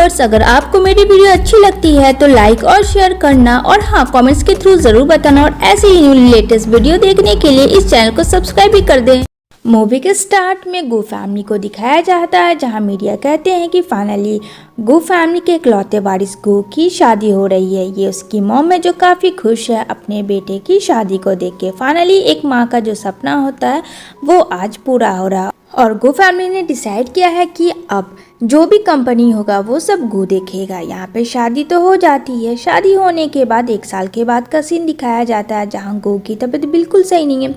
Viewers, अगर आपको मेरी वीडियो अच्छी लगती है तो लाइक और शेयर करना और हाँ, कमेंट्स के थ्रू जरूर बताना और ऐसे ही लेटेस्ट वीडियो देखने के लिए इस चैनल को सब्सक्राइब भी कर दें। मूवी के स्टार्ट में गू फैमिली को दिखाया जाता है, जहां मीडिया कहते हैं कि फाइनली गू फैमिली के इकलौते वारिस गू की शादी हो रही है। ये उसकी मॉम है जो काफ़ी खुश है अपने बेटे की शादी को देख के। फाइनली एक माँ का जो सपना होता है वो आज पूरा हो रहा है और गू फैमिली ने डिसाइड किया है कि अब जो भी कंपनी होगा वो सब गू देखेगा। यहाँ पे शादी तो हो जाती है। शादी होने के बाद 1 साल के बाद का सीन दिखाया जाता है, जहाँ गू की तबीयत बिल्कुल सही नहीं है।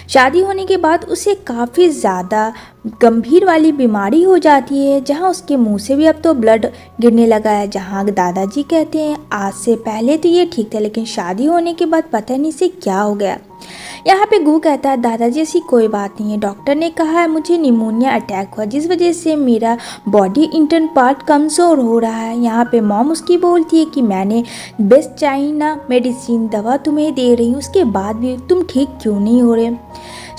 शादी होने के बाद उसे काफ़ी ज़्यादा गंभीर वाली बीमारी हो जाती है, जहाँ उसके मुंह से भी अब तो ब्लड गिरने लगा है। जहाँ दादाजी कहते हैं आज से पहले तो ये ठीक था, लेकिन शादी होने के बाद पता नहीं से क्या हो गया। यहाँ पे गू कहता है दादाजी ऐसी कोई बात नहीं है, डॉक्टर ने कहा है मुझे निमोनिया अटैक हुआ जिस वजह से मेरा बॉडी इंटर्न पार्ट कमज़ोर हो रहा है। यहाँ पे मॉम उसकी बोलती है कि मैंने बेस्ट चाइना मेडिसिन दवा तुम्हें दे रही हूँ, उसके बाद भी तुम ठीक क्यों नहीं हो रहे।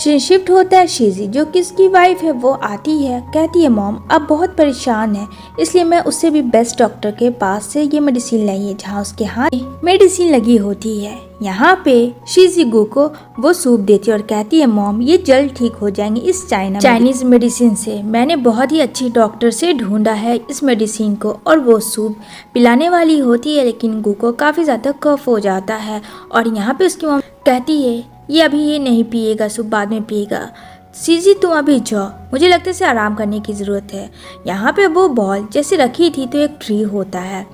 शिफ्ट होता है शीजी जो कि उसकी वाइफ है, वो आती है, कहती है मॉम अब बहुत परेशान है, इसलिए मैं उससे भी बेस्ट डॉक्टर के पास से ये मेडिसिन लाई है, जहाँ उसके हाथ मेडिसिन लगी होती है। यहाँ पे शीजी गू को वो सूप देती है और कहती है मॉम ये जल्द ठीक हो जाएंगे इस चाइनीज मेडिसिन से। मैंने बहुत ही अच्छी डॉक्टर से ढूंढा है इस मेडिसिन को, और वो सूप पिलाने वाली होती है, लेकिन गू को काफ़ी ज़्यादा कफ हो जाता है। और यहाँ पे उसकी मॉम कहती है ये अभी ये नहीं पिएगा, सूप बाद में पिएगा। सीजी तुम अभी जाओ, मुझे लगता है इसे आराम करने की ज़रूरत है। यहाँ पे वो बॉल जैसे रखी थी तो एक ट्री होता है।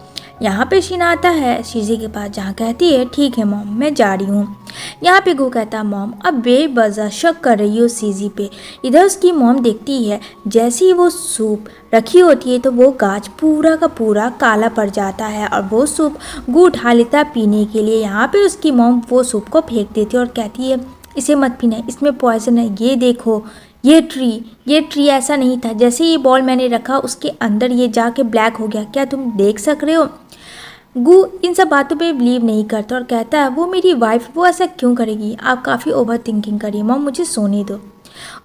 यहाँ पे शीन आता है शीजी के पास, जहाँ कहती है ठीक है मॉम मैं जा रही हूँ। यहाँ पे गू कहता है मॉम अब बेवजह शक कर रही हो सीजी पे। इधर उसकी मॉम देखती है जैसे ही वो सूप रखी होती है तो वो गाछ पूरा का पूरा काला पड़ जाता है और वो सूप गू उठा लेता है पीने के लिए। यहाँ पे उसकी मॉम वो सूप को फेंक देती है और कहती है इसे मत पीना, इसमें पॉइजन है, ये देखो ये ट्री ऐसा नहीं था, जैसे ये बॉल मैंने रखा उसके अंदर ये जाके ब्लैक हो गया, क्या तुम देख सक रहे हो। गू इन सब बातों पे बिलीव नहीं करता और कहता है वो मेरी वाइफ, वो ऐसा क्यों करेगी, आप काफ़ी ओवर थिंकिंग करिए, मॉम मुझे सोने दो।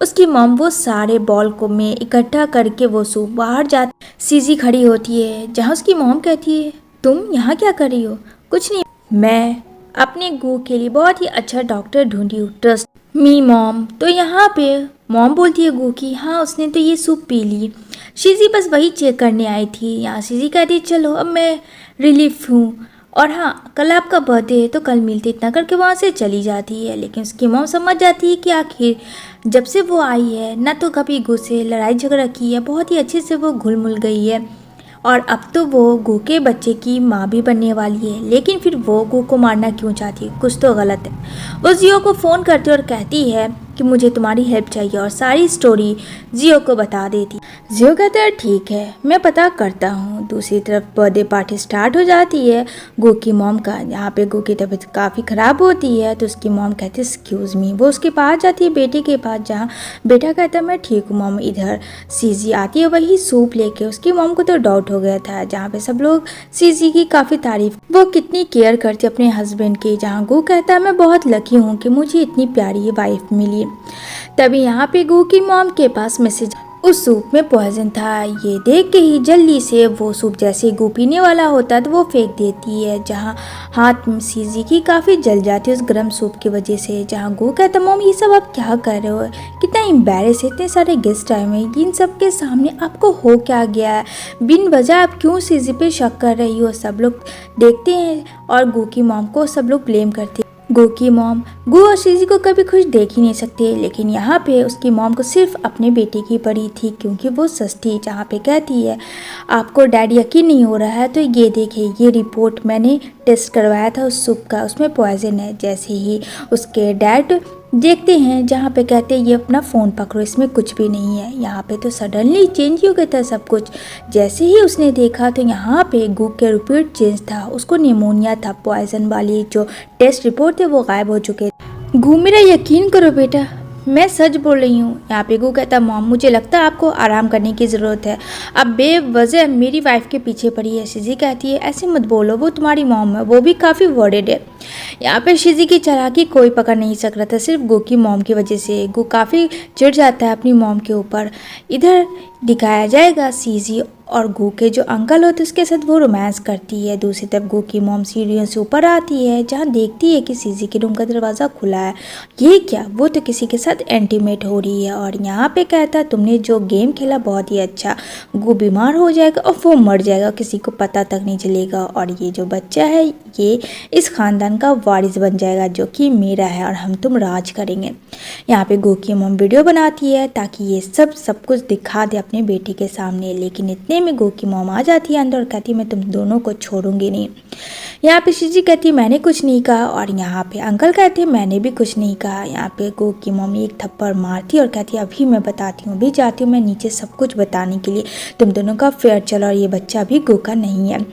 उसकी मॉम वो सारे बॉल को में इकट्ठा करके वो सूप बाहर जाती। सीजी खड़ी होती है, जहाँ उसकी मॉम कहती है तुम यहाँ क्या कर रही हो। कुछ नहीं, मैं अपने गू के लिए बहुत ही अच्छा डॉक्टर ढूंढी हूँ, ट्रस्ट मी मॉम। तो यहाँ पे मॉम बोलती है गू की हाँ उसने तो ये सूप पी ली, शीजी बस वही चेक करने आई थी। यहाँ शीजी कहती है चलो अब मैं रिलीफ हूँ, और हाँ कल आपका बर्थडे है तो कल मिलते, इतना करके वहाँ से चली जाती है। लेकिन उसकी मॉम समझ जाती है कि आखिर जब से वो आई है ना तो कभी गू से लड़ाई झगड़ा की है, बहुत ही अच्छे से वो घुल मिल गई है और अब तो वो गू के बच्चे की माँ भी बनने वाली है। लेकिन फिर वो गू को मारना क्यों चाहती है, कुछ तो गलत है। वो जियो को फ़ोन करती है और कहती है कि मुझे तुम्हारी हेल्प चाहिए और सारी स्टोरी जियो को बता देती। जियो कहता है ठीक है मैं पता करता हूँ। दूसरी तरफ बर्थडे पार्टी स्टार्ट हो जाती है गू की मॉम का। यहाँ पे गू की तबीयत काफ़ी ख़राब होती है तो उसकी मॉम कहती है एक्सक्यूज़ मी। वो उसके पास जाती है बेटे के पास, जहाँ बेटा कहता है मैं ठीक हूँ मॉम। इधर सीजी आती है वही सूप लेके। उसकी मॉम को तो डाउट हो गया था, जहाँ पे सब लोग सीजी की काफ़ी तारीफ, वो कितनी केयर करती है अपने हस्बैंड की। जहाँ गू कहता है मैं बहुत लकी हूँ कि मुझे इतनी प्यारी वाइफ मिली। तभी यहाँ पे गू की मॉम के पास मैसेज, उस सूप में पॉइजन था। ये देख के ही जल्दी से वो सूप जैसे गू पीने वाला होता है तो वो फेंक देती है, जहाँ हाथ में सीजी की काफ़ी जल जाती है उस गर्म सूप की वजह से। जहाँ गू कहता मॉम ये सब आप क्या कर रहे हो, कितना एम्बैरेस है, इतने सारे गेस्ट आए हुए हैं, इन सब के सामने आपको हो क्या गया है, बिन वजह आप क्यों सीजी पे शक कर रही हो। सब लोग देखते हैं और गू की मॉम को सब लोग ब्लेम करते हैं। गू की मॉम गू और सीजी को कभी खुश देख ही नहीं सकते, लेकिन यहाँ पे उसकी मॉम को सिर्फ अपने बेटे की पड़ी थी क्योंकि वो सच थी। जहाँ पे कहती है आपको डैडी यकीन नहीं हो रहा है तो ये देखिए ये रिपोर्ट मैंने टेस्ट करवाया था उस सूप का, उसमें पॉइजन है। जैसे ही उसके डैड देखते हैं, जहाँ पे कहते हैं ये अपना फ़ोन पकड़ो इसमें कुछ भी नहीं है। यहाँ पे तो सडनली चेंज हो गया था सब कुछ। जैसे ही उसने देखा तो यहाँ पे गू के रिपोर्ट चेंज था, उसको निमोनिया था, पॉइजन वाली जो टेस्ट रिपोर्ट थे वो गायब हो चुके थे। गू मेरा यकीन करो बेटा मैं सच बोल रही हूँ। यहाँ पे गू कहता मॉम मुझे लगता है आपको आराम करने की ज़रूरत है, अब बेवजह मेरी वाइफ के पीछे पड़ी है। शीजी कहती है ऐसे मत बोलो, वो तुम्हारी मॉम है, वो भी काफ़ी वर्डेड है। यहाँ पे शीजी की चालाकी कोई पकड़ नहीं सक रहा था, सिर्फ गू की मॉम की वजह से। गू काफ़ी चिढ़ जाता है अपनी मॉम के ऊपर। इधर दिखाया जाएगा सीजी और गू के जो अंकल होते उसके साथ वो रोमांस करती है। दूसरी तरफ गू की मॉम सीढ़ियों से ऊपर आती है जहाँ देखती है कि सीजी के रूम का दरवाज़ा खुला है। ये क्या, वो तो किसी के साथ इंटीमेट हो रही है। और यहाँ पे कहता है तुमने जो गेम खेला बहुत ही अच्छा, गू बीमार हो जाएगा और वो मर जाएगा, किसी को पता तक नहीं चलेगा और ये जो बच्चा है ये इस खानदान का वारिस बन जाएगा जो कि मेरा है और हम तुम राज करेंगे। यहाँ पे गू की मॉम वीडियो बनाती है ताकि ये सब कुछ दिखा दे अपने बेटे के सामने, लेकिन इतने में गू की मॉम आ जाती है अंदर और कहती है मैं तुम दोनों को छोड़ूंगी नहीं। यहाँ पे शीजी कहती है मैंने कुछ नहीं कहा और यहाँ पे अंकल कहते हैं मैंने भी कुछ नहीं कहा। यहाँ पे गू की मॉम एक थप्पड़ मारती है और कहती है अभी मैं बताती हूँ, अभी जाती हूँ मैं नीचे सब कुछ बताने के लिए, तुम दोनों का फेयर चलो और ये बच्चा अभी गू का नहीं है।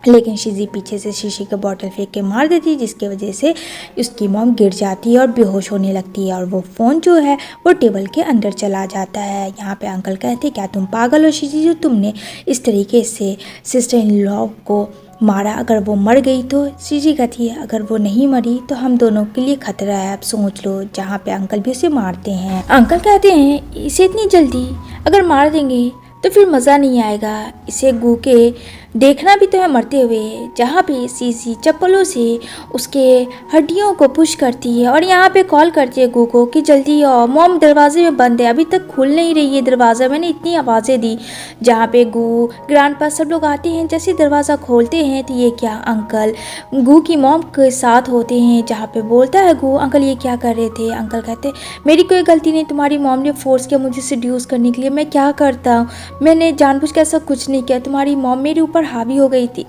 लेकिन शीजी पीछे से शीशी का बॉटल फेंक के मार देती है जिसकी वजह से उसकी मॉम गिर जाती है और बेहोश होने लगती है और वो फ़ोन जो है वो टेबल के अंदर चला जाता है। यहाँ पे अंकल कहते हैं क्या तुम पागल हो शीजी, जो तुमने इस तरीके से सिस्टर इन लॉ को मारा, अगर वो मर गई तो? शीजी कहती है अगर वो नहीं मरी तो हम दोनों के लिए खतरा है, अब सोच लो। जहाँ पे अंकल भी उसे मारते हैं। अंकल कहते हैं इसे इतनी जल्दी अगर मार देंगे तो फिर मज़ा नहीं आएगा, इसे गू के देखना भी तो है मरते हुए। जहाँ पे सीसी चप्पलों से उसके हड्डियों को पुश करती है और यहाँ पे कॉल करती है गू को कि जल्दी आओ, मॉम दरवाजे में बंद है, अभी तक खुल नहीं रही है दरवाज़ा, मैंने इतनी आवाज़ें दी। जहाँ पे गू ग्रैंडपा सब लोग आते हैं, जैसे दरवाज़ा खोलते हैं तो ये क्या अंकल गू की मॉम के साथ होते हैं। जहाँ पे बोलता है गू अंकल ये क्या कर रहे थे? अंकल कहते मेरी कोई गलती नहीं, तुम्हारी मॉम ने फोर्स किया मुझे सेड्यूस करने के लिए, मैं क्या करता हूँ, मैंने जानबूझ के ऐसा कुछ नहीं किया, तुम्हारी मॉम मेरे ऊपर हावी हो गई थी।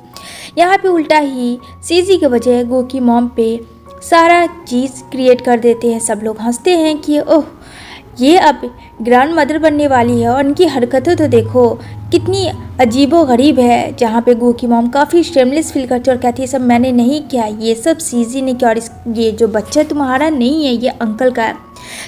यहाँ पे उल्टा ही सीजी के बजाय गो की मॉम पे सारा चीज़ क्रिएट कर देते हैं। सब लोग हंसते हैं कि ओह ये अब ग्रैंड मदर बनने वाली है और इनकी हरकतें तो देखो कितनी अजीबो गरीब है। जहाँ पे गो की मॉम काफ़ी शेमलेस फील करती है और कहती है सब मैंने नहीं किया, ये सब सीजी ने किया और ये जो बच्चा तुम्हारा नहीं है ये अंकल का है।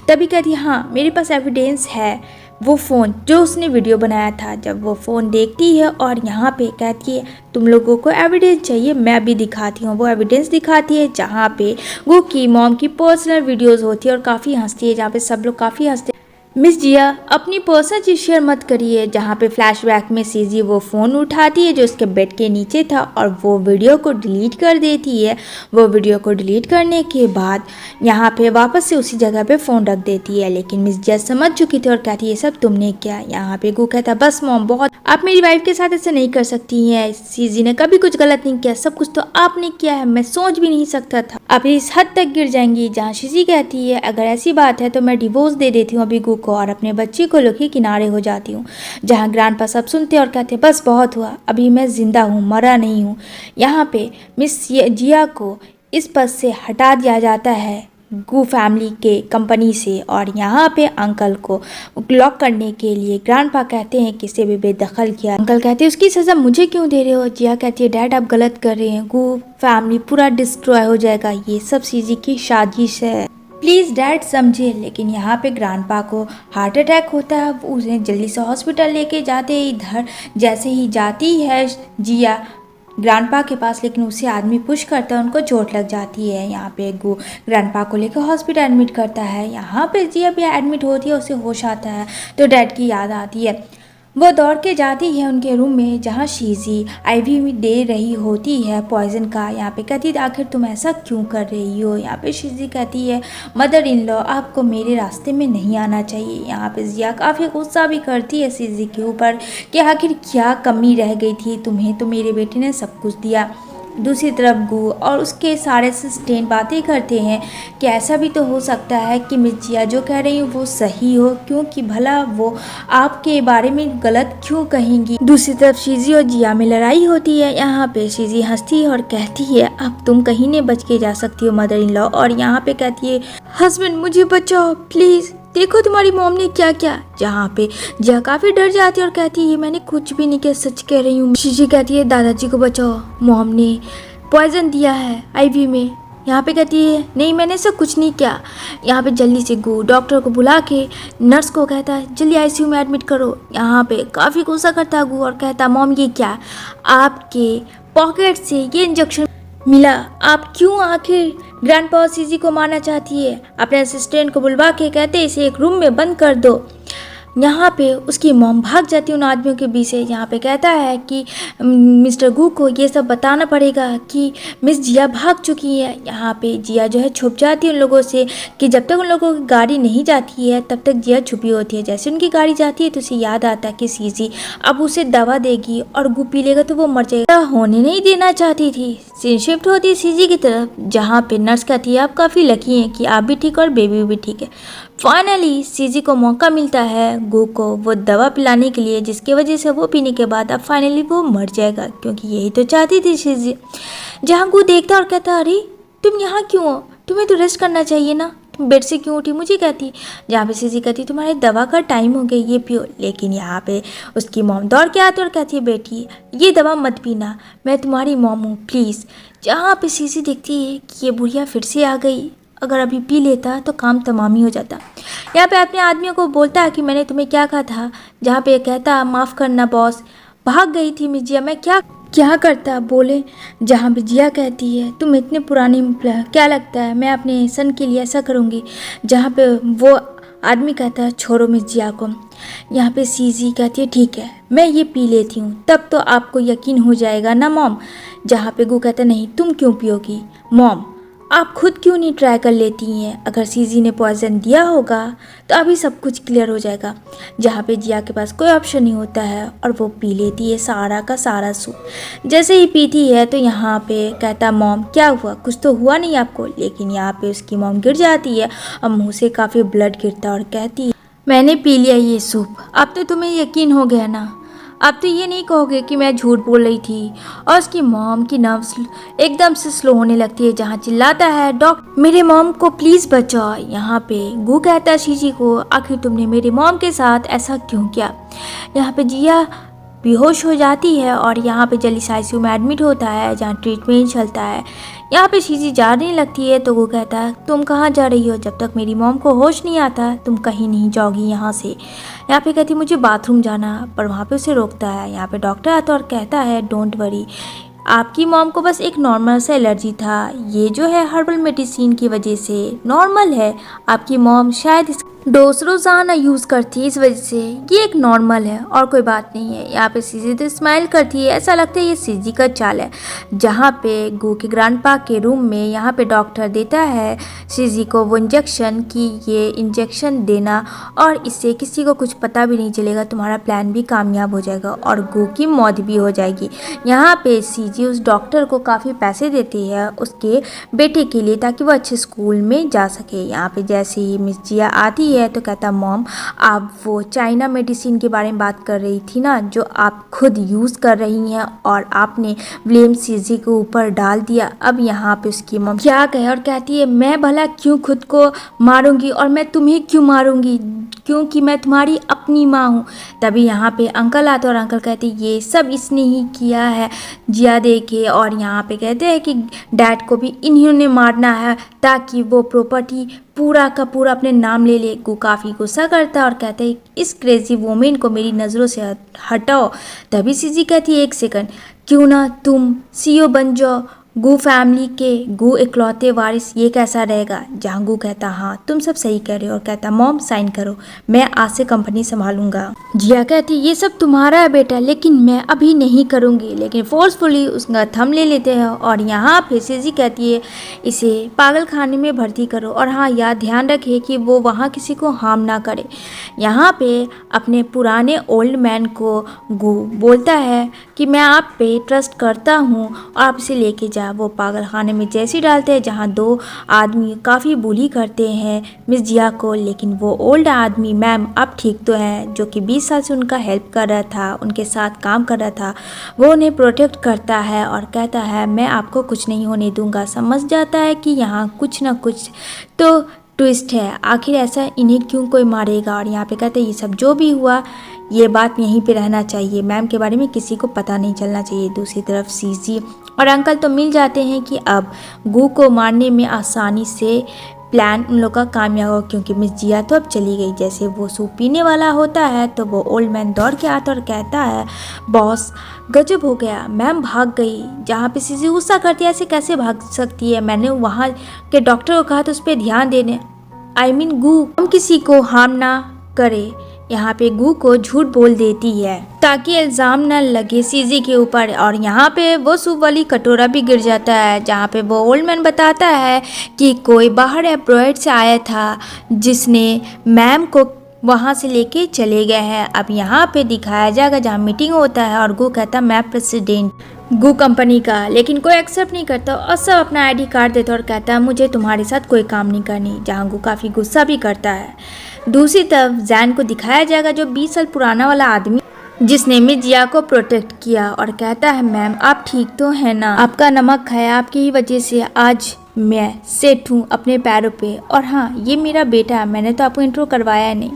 तभी कहती है हाँ मेरे पास एविडेंस है, वो फ़ोन जो उसने वीडियो बनाया था। जब वो फ़ोन देखती है और यहाँ पे कहती है तुम लोगों को एविडेंस चाहिए, मैं भी दिखाती हूँ। वो एविडेंस दिखाती है जहाँ पे गो की मॉम की पर्सनल वीडियोस होती है और काफ़ी हंसती है। जहाँ पे सब लोग काफ़ी हंसते हैं। मिस जिया अपनी पर्सनल चीज़ शेयर मत करिए। जहाँ पे फ्लैशबैक में सीजी वो फ़ोन उठाती है जो उसके बेड के नीचे था और वो वीडियो को डिलीट कर देती है। वो वीडियो को डिलीट करने के बाद यहाँ पे वापस से उसी जगह पे फ़ोन रख देती है। लेकिन मिस जिया समझ चुकी थी और कहती है ये सब तुमने किया। यहाँ पे गो कहता बस मॉम बहुत, आप मेरी वाइफ के साथ ऐसे नहीं कर सकती हैं, सीजी ने कभी कुछ गलत नहीं किया, सब कुछ तो आपने किया है, मैं सोच भी नहीं सकता था, आप इस हद तक गिर जाएंगी। जहाँ सीजी कहती है अगर ऐसी बात है तो मैं डिवोर्स दे देती हूँ अभी गो को और अपने बच्चे को लेके किनारे हो जाती हूँ। जहाँ ग्रैंडपा सब सुनते और कहते बस बहुत हुआ, अभी मैं जिंदा हूँ, मरा नहीं हूँ। यहाँ पे मिस जिया को इस पद से हटा दिया जाता है गू फैमिली के कंपनी से और यहाँ पे अंकल को लॉक करने के लिए ग्रैंडपा कहते हैं किसी भी बेदखल किया। अंकल कहते हैं उसकी सज़ा मुझे क्यों दे रहे हो? जिया कहती है डैड आप गलत कर रहे हैं, गू फैमिली पूरा डिस्ट्रॉय हो जाएगा, ये सब सीजी की साजिश है, प्लीज़ डैड समझे। लेकिन यहाँ पे ग्रैंडपा को हार्ट अटैक होता है, वो उन्हें जल्दी से हॉस्पिटल लेके जाते हैं। इधर जैसे ही जाती है जिया ग्रैंडपा के पास, लेकिन उसे आदमी पुश करता है, उनको चोट लग जाती है। यहाँ पे गो ग्रैंडपा को लेकर हॉस्पिटल एडमिट करता है। यहाँ पे जिया भी एडमिट होती है, उसे होश आता है तो डैड की याद आती है। वो दौड़ के जाती है उनके रूम में जहाँ शीजी आईवी में दे रही होती है पॉइजन का। यहाँ पे कहती है आखिर तुम ऐसा क्यों कर रही हो? यहाँ पे शीजी कहती है मदर इन लॉ आपको मेरे रास्ते में नहीं आना चाहिए। यहाँ पे जिया काफ़ी गुस्सा भी करती है शीजी के ऊपर कि आखिर क्या कमी रह गई थी तुम्हें, तो मेरे बेटे ने सब कुछ दिया। दूसरी तरफ गू और उसके सारे असिस्टेंट बातें करते हैं कि ऐसा भी तो हो सकता है कि मिस जिया जो कह रही हो वो सही हो, क्योंकि भला वो आपके बारे में गलत क्यों कहेंगी। दूसरी तरफ शीजी और जिया में लड़ाई होती है। यहाँ पे शीजी हंसती है और कहती है अब तुम कहीं नहीं बच के जा सकती हो मदर इन लॉ, और यहाँ पे कहती है हस्बैंड मुझे बचाओ प्लीज़, देखो तुम्हारी मॉम ने क्या क्या। जहाँ पे जिया काफ़ी डर जाती है और कहती है मैंने कुछ भी नहीं किया, सच कह रही हूँ। शीशी कहती है दादाजी को बचाओ, मॉम ने पॉइजन दिया है आईवी में। यहाँ पे कहती है नहीं मैंने ऐसा कुछ नहीं किया। यहाँ पे जल्दी से गो डॉक्टर को बुला के नर्स को कहता है जल्दी आईसीयू में एडमिट करो। यहाँ पे काफ़ी गुस्सा करता है गो और कहता मॉम ये क्या, आपके पॉकेट से ये इंजेक्शन मिला, आप क्यों आखिर ग्रैंडपा और सीजी को मारना चाहती है? अपने असिस्टेंट को बुलवा के कहते इसे एक रूम में बंद कर दो। यहाँ पे उसकी मॉम भाग जाती है उन आदमियों के बीच से। यहाँ पे कहता है कि मिस्टर गू को ये सब बताना पड़ेगा कि मिस जिया भाग चुकी है। यहाँ पे जिया जो है छुप जाती है उन लोगों से कि जब तक उन लोगों की गाड़ी नहीं जाती है तब तक जिया छुपी होती है। जैसे उनकी गाड़ी जाती है तो उसे याद आता है कि सीजी अब उसे दवा देगी और गू पी लेगा तो वो मर जाएगा। होने नहीं देना चाहती थी। सीन शिफ्ट होती है सीजी की तरफ, जहाँ पे नर्स कहती है आप काफ़ी लकी हैं कि आप भी ठीक और बेबी भी ठीक है। फाइनली सीजी को मौका मिलता है गू को वो दवा पिलाने के लिए, जिसकी वजह से वो पीने के बाद अब फाइनली वो मर जाएगा, क्योंकि यही तो चाहती थी सीजी। जहाँ गू देखता और कहता अरे तुम यहाँ क्यों हो, तुम्हें तो रेस्ट करना चाहिए ना, तुम बेड से क्यों उठी, मुझे कहती। जहाँ पे सीजी कहती तुम्हारे दवा का टाइम हो गया ये पियो। लेकिन यहाँ पे उसकी मॉम दौड़ के आती और कहती है बेटी ये दवा मत पीना, मैं तुम्हारी मॉम हूँ प्लीज़। जहाँ पे सीजी देखती है कि ये बुढ़िया फिर से आ गई, अगर अभी पी लेता तो काम तमाम ही हो जाता। यहाँ पे अपने आदमियों को बोलता है कि मैंने तुम्हें क्या कहा था। जहाँ पे कहता माफ़ करना बॉस, भाग गई थी मिस जिया, मैं क्या करता बोले। जहाँ पे जिया कहती है तुम इतने पुरानी, क्या लगता है मैं अपने सन के लिए ऐसा करूँगी। जहाँ पे वो आदमी कहता है छोड़ो मिस जिया को। यहाँ पे सीजी कहती है ठीक है मैं ये पी लेती हूँ तब तो आपको यकीन हो जाएगा ना मॉम। जहाँ पे गू कहता नहीं तुम क्यों पियोगी, मॉम आप खुद क्यों नहीं ट्राई कर लेती हैं, अगर सीजी ने पॉइजन दिया होगा तो अभी सब कुछ क्लियर हो जाएगा। जहाँ पे जिया के पास कोई ऑप्शन नहीं होता है और वो पी लेती है सारा का सारा सूप। जैसे ही पीती है तो यहाँ पे कहता मॉम क्या हुआ, कुछ तो हुआ नहीं आपको। लेकिन यहाँ पे उसकी मॉम गिर जाती है और मुँह से काफ़ी ब्लड गिरता और कहती है मैंने पी लिया ये सूप, अब तो तुम्हें यकीन हो गया ना, अब तो ये नहीं कहोगे कि मैं झूठ बोल रही थी। और उसकी मॉम की नर्व्स एकदम से स्लो होने लगती है, जहाँ चिल्लाता है डॉक्टर मेरे मॉम को प्लीज़ बचाओ। यहाँ पे गू कहता है सीजी को आखिर तुमने मेरे मॉम के साथ ऐसा क्यों किया। यहाँ पे जिया बेहोश हो जाती है और यहाँ पे जल्दी आईसीयू में एडमिट होता है जहाँ ट्रीटमेंट चलता है। यहाँ पे सीजी जाने लगती है तो वो कहता है तुम कहाँ जा रही हो, जब तक मेरी मॉम को होश नहीं आता तुम कहीं नहीं जाओगी यहाँ से। यहाँ पे कहती मुझे बाथरूम जाना, पर वहाँ पे उसे रोकता है। यहाँ पे डॉक्टर आता है और कहता है डोंट वरी, आपकी मॉम को बस एक नॉर्मल सा एलर्जी था, ये जो है हर्बल मेडिसिन की वजह से नॉर्मल है। आपकी मॉम शायद डोज रोज़ाना यूज़ करती है इस वजह से ये एक नॉर्मल है और कोई बात नहीं है। यहाँ पे सीजी तो स्माइल करती है, ऐसा लगता है ये सीजी का चाल है। जहाँ पे गू के ग्रैंडपा के रूम में यहाँ पे डॉक्टर देता है सीजी को वो इंजेक्शन कि ये इंजेक्शन देना और इससे किसी को कुछ पता भी नहीं चलेगा, तुम्हारा प्लान भी कामयाब हो जाएगा और गू की मौत भी हो जाएगी। यहाँ पे सीजी उस डॉक्टर को काफ़ी पैसे देती है उसके बेटे के लिए ताकि वो अच्छे स्कूल में जा सके। यहाँ पे जैसे ही मिस जिया आती है तो कहता मॉम आप वो चाइना मेडिसिन के बारे में बात कर रही थी ना जो आप खुद यूज़ कर रही हैं और आपने ब्लेम सीजी के ऊपर डाल दिया। अब यहाँ पे उसकी मॉम क्या कहे और कहती है मैं भला क्यों खुद को मारूंगी और मैं तुम्हें क्यों मारूंगी, क्योंकि मैं तुम्हारी अपनी माँ हूँ। तभी यहाँ पे अंकल आते और अंकल कहते ये सब इसने ही किया है जिया देखे, और यहाँ पे कहते हैं कि डैड को भी इन्होंने मारना है ताकि वो प्रॉपर्टी पूरा का पूरा अपने नाम ले ले। गू काफ़ी गुस्सा करता है और कहता है इस क्रेजी वुमेन को मेरी नज़रों से हटाओ। तभी सीजी कहती है एक सेकंड, क्यों ना तुम सीईओ बन जाओ गू फैमिली के, गू इकलौते वारिस, ये कैसा रहेगा। जहाँ गू कहता हाँ तुम सब सही कह रहे हो और कहता मॉम साइन करो, मैं आज से कंपनी संभालूंगा। जिया कहती ये सब तुम्हारा है बेटा लेकिन मैं अभी नहीं करूँगी, लेकिन फोर्सफुली उसका थंब ले लेते हैं और यहाँ पे सीजी कहती है इसे पागल खाने में भर्ती करो और हाँ याद ध्यान रखे कि वो वहाँ किसी को हार्म ना करे। यहाँ पे अपने पुराने ओल्ड मैन को गू बोलता है कि मैं आप पे ट्रस्ट करता हूँ और आप इसे लेके जा। वो पागल खाने में जैसे डालते हैं जहाँ दो आदमी काफ़ी बुली करते हैं मिस जिया को, लेकिन वो ओल्ड आदमी मैम आप ठीक तो हैं जो कि 20 साल से उनका हेल्प कर रहा था, उनके साथ काम कर रहा था, वो उन्हें प्रोटेक्ट करता है और कहता है मैं आपको कुछ नहीं होने दूंगा। समझ जाता है कि यहाँ कुछ ना कुछ तो ट्विस्ट है, आखिर ऐसा इन्हें क्यों कोई मारेगा। और यहाँ पे कहते हैं ये सब जो भी हुआ ये बात यहीं पे रहना चाहिए, मैम के बारे में किसी को पता नहीं चलना चाहिए। दूसरी तरफ सीजी और अंकल तो मिल जाते हैं कि अब गू को मारने में आसानी से प्लान उन लोग का कामयाब हो, क्योंकि मिस जिया तो अब चली गई। जैसे वो सूप पीने वाला होता है तो वो ओल्ड मैन दौड़ के आता और कहता है बॉस गजब हो गया, मैम भाग गई। जहाँ पे सीजी गुस्सा करती है ऐसे कैसे भाग सकती है, मैंने वहाँ के डॉक्टर को कहा तो उस पर ध्यान देने, आई मीन गू हम किसी को हार्म ना करे। यहाँ पे गू को झूठ बोल देती है ताकि इल्ज़ाम न लगे सीजी के ऊपर। और यहाँ पे वो सूप वाली कटोरा भी गिर जाता है, जहाँ पे वो ओल्ड मैन बताता है कि कोई बाहर एब्रॉयड से आया था जिसने मैम को वहाँ से लेके चले गए हैं। अब यहाँ पे दिखाया जाएगा जहाँ मीटिंग होता है और गू कहता मैं प्रेसिडेंट गू कंपनी का, लेकिन कोई एक्सेप्ट नहीं करता और सब अपना आईडी कार्ड देता और कहता है मुझे तुम्हारे साथ कोई काम नहीं करनी, जहाँ गू काफ़ी गुस्सा भी करता है। दूसरी तरफ जैन को दिखाया जाएगा जो 20 साल पुराना वाला आदमी जिसने मिस जिया को प्रोटेक्ट किया और कहता है मैम आप ठीक तो है ना, आपका नमक खाया, आपकी ही वजह से आज मैं सेट हूँ अपने पैरों पे, और हाँ ये मेरा बेटा है, मैंने तो आपको इंट्रो करवाया नहीं।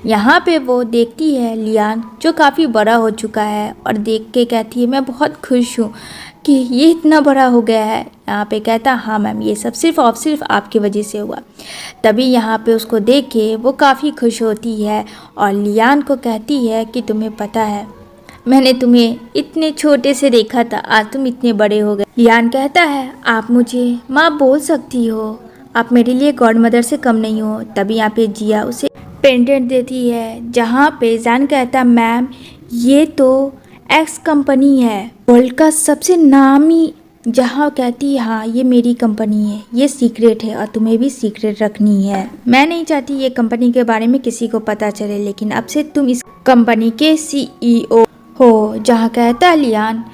यहाँ पे वो देखती है लियान जो काफ़ी बड़ा हो चुका है और देख के कहती है मैं बहुत खुश हूँ कि ये इतना बड़ा हो गया है। यहाँ पे कहता हाँ मैम ये सब सिर्फ और सिर्फ आपकी वजह से हुआ। तभी यहाँ पे उसको देख के वो काफ़ी खुश होती है और लियान को कहती है कि तुम्हें पता है मैंने तुम्हें इतने छोटे से देखा था, आज तुम इतने बड़े हो गए। लियान कहता है आप मुझे माँ बोल सकती हो, आप मेरे लिए गॉड मदर से कम नहीं हो। तभी यहाँ पे जिया उसे पेंडेंट देती है, जहाँ पे जैन कहता मैम ये तो एक्स कंपनी है वर्ल्ड का सबसे नामी, जहाँ कहती है हाँ ये मेरी कंपनी है, ये सीक्रेट है और तुम्हें भी सीक्रेट रखनी है। मैं नहीं चाहती ये कंपनी के बारे में किसी को पता चले, लेकिन अब से तुम इस कंपनी के CEO हो। जहाँ कहता है लियान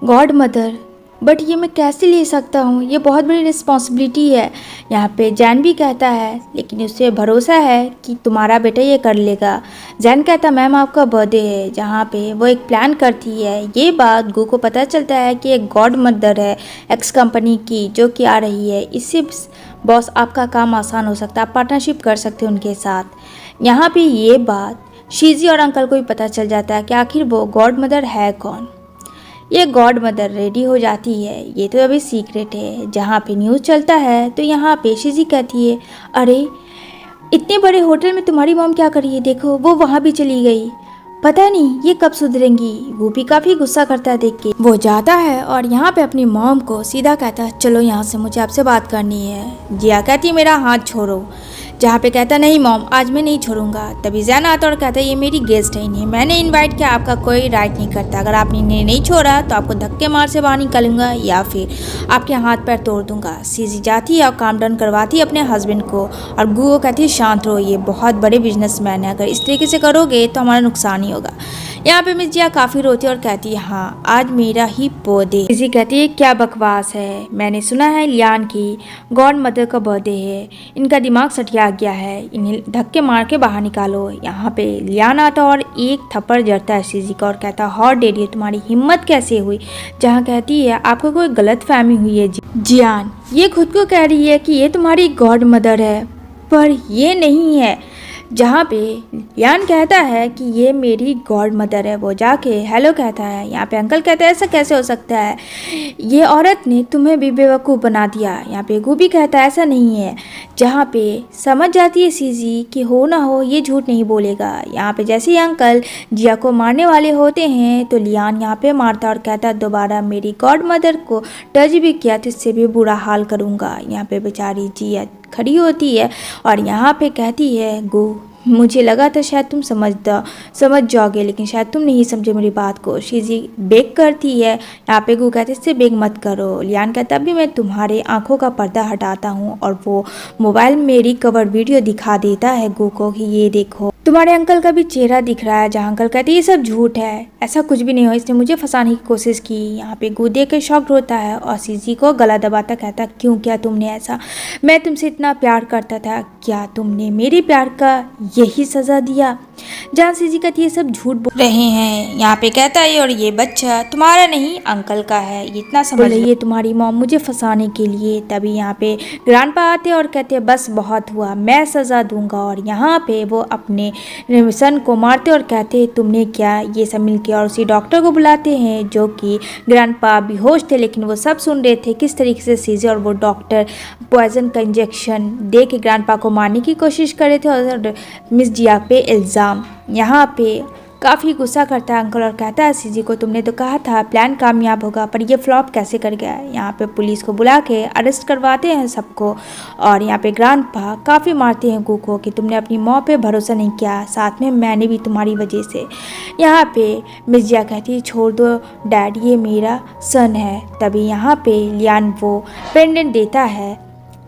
गॉड मदर बट ये मैं कैसे ले सकता हूँ, ये बहुत बड़ी रिस्पॉन्सिबिलिटी है। यहाँ पे जैन भी कहता है लेकिन उसे भरोसा है कि तुम्हारा बेटा ये कर लेगा। जैन कहता मैम आपका बर्थडे है, जहाँ पे वो एक प्लान करती है। ये बात गू को पता चलता है कि एक गॉड मदर है एक्स कंपनी की जो कि आ रही है, इससे बॉस आपका काम आसान हो सकता है, आप पार्टनरशिप कर सकते हो उनके साथ। यहाँ पे ये बात शीजी और अंकल को भी पता चल जाता है कि आखिर वो गॉड मदर है कौन। ये गॉड मदर रेडी हो जाती है, ये तो अभी सीक्रेट है। जहाँ पे न्यूज़ चलता है तो यहाँ पे शीजी कहती है अरे इतने बड़े होटल में तुम्हारी मॉम क्या कर रही है, देखो वो वहाँ भी चली गई, पता नहीं ये कब सुधरेंगी। वो भी काफ़ी गुस्सा करता है देख के। वो जाता है और यहाँ पे अपनी मॉम को सीधा कहता है चलो यहाँ से, मुझे आपसे बात करनी है। जिया कहती है मेरा हाथ छोड़ो, जहाँ पे कहता नहीं मॉम आज मैं नहीं छोड़ूंगा। तभी जैन आता और कहता है ये मेरी गेस्ट है, इन्हें मैंने इनवाइट किया, आपका कोई राइट नहीं करता। अगर आपने इन्हें नहीं छोड़ा तो आपको धक्के मार से बाहर निकालूंगा या फिर आपके हाथ पैर तोड़ दूंगा। सीजी जाती है और काम डाउन करवाती है अपने हस्बैंड को और गू कहती है शांत रहो, ये बहुत बड़े बिजनेसमैन है, अगर इस तरीके से करोगे तो हमारा नुकसान ही होगा। यहाँ पे मिस जिया काफ़ी रोती है और कहती है हाँ आज मेरा ही बर्थडे। सीजी कहती है क्या बकवास है, मैंने सुना है लियान की गॉड मदर का बर्थडे है, इनका दिमाग सटिया गया है, इन्हें धक्के मार के बाहर निकालो। यहाँ पे लियान आता और एक थप्पड़ जड़ता है सीजी का और कहता है हॉट डेडी तुम्हारी हिम्मत कैसे हुई। जहाँ कहती है आपको कोई गलत फहमी हुई है जियान, ये खुद को कह रही है कि ये तुम्हारी गॉड मदर है पर ये नहीं है। जहाँ पे लियान कहता है कि ये मेरी गॉड मदर है, वो जाके हेलो कहता है। यहाँ पे अंकल कहता है ऐसा कैसे हो सकता है, ये औरत ने तुम्हें भी बेवकूफ़ बना दिया। यहाँ पे गू भी कहता है ऐसा नहीं है। जहाँ पे समझ जाती है सीजी कि हो ना हो ये झूठ नहीं बोलेगा। यहाँ पे जैसे ही अंकल जिया को मारने वाले होते हैं तो लियान यहाँ पे मारता और कहता है दोबारा मेरी गॉड मदर को टच भी किया तो इससे भी बुरा हाल करूँगा। यहाँ पे बेचारी जिया खड़ी होती है और यहाँ पे कहती है गू मुझे लगा था शायद तुम समझ जाओगे, लेकिन शायद तुम नहीं समझे मेरी बात को। शीजी बेग करती है। यहाँ पे गू कहते इससे बेग मत करो। लियान कहता अभी मैं तुम्हारे आंखों का पर्दा हटाता हूँ और वो मोबाइल में मेरी कवर वीडियो दिखा देता है गू को कि ये देखो तुम्हारे अंकल का भी चेहरा दिख रहा है। जहाँ अंकल कहते ये सब झूठ है, ऐसा कुछ भी नहीं हो, इसने मुझे फंसाने की कोशिश की। यहाँ पे गू देख के शॉक्ड होता है और सीजी को गला दबाता कहता क्यों किया तुमने ऐसा, मैं तुमसे इतना प्यार करता था, क्या तुमने मेरे प्यार का यही सजा दिया। जहाँ सीजी कहती है सब झूठ बोल रहे हैं। यहाँ पे कहता है और ये बच्चा तुम्हारा नहीं अंकल का है, ये इतना समझ ये तुम्हारी मॉम मुझे फंसाने के लिए। तभी यहाँ पे ग्रैंडपा आते और कहते हैं बस बहुत हुआ, मैं सजा दूंगा। और यहाँ पे वो अपने सन को मारते और कहते तुमने क्या ये सब मिलके, और उसी डॉक्टर को बुलाते हैं जो कि ग्रैंडपा बेहोश थे लेकिन वो सब सुन रहे थे किस तरीके से सीजी और वो डॉक्टर पॉइजन का इंजेक्शन दे के ग्रैंडपा को मारने की कोशिश कर रहे थे और मिस जिया पे इल्ज़ाम। यहाँ पे काफ़ी गुस्सा करता है अंकल और कहता है सीजी को, तुमने तो कहा था प्लान कामयाब होगा पर ये फ्लॉप कैसे कर गया। यहाँ पे पुलिस को बुला के अरेस्ट करवाते हैं सबको और यहाँ पे ग्रैंडपा काफ़ी मारते हैं गू को कि तुमने अपनी माँ पे भरोसा नहीं किया, साथ में मैंने भी तुम्हारी वजह से। यहाँ पे मिर्जिया कहती है छोड़ दो डैड, ये मेरा सन है। तभी यहाँ पे लियान वो पेंडेंट देता है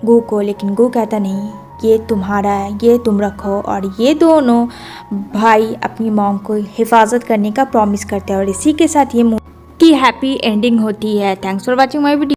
गू को, लेकिन गू कहता नहीं ये तुम्हारा है, ये तुम रखो। और ये दोनों भाई अपनी मॉम को हिफाजत करने का प्रॉमिस करते हैं और इसी के साथ ये मूवी की हैप्पी एंडिंग होती है। Thanks for watching my video.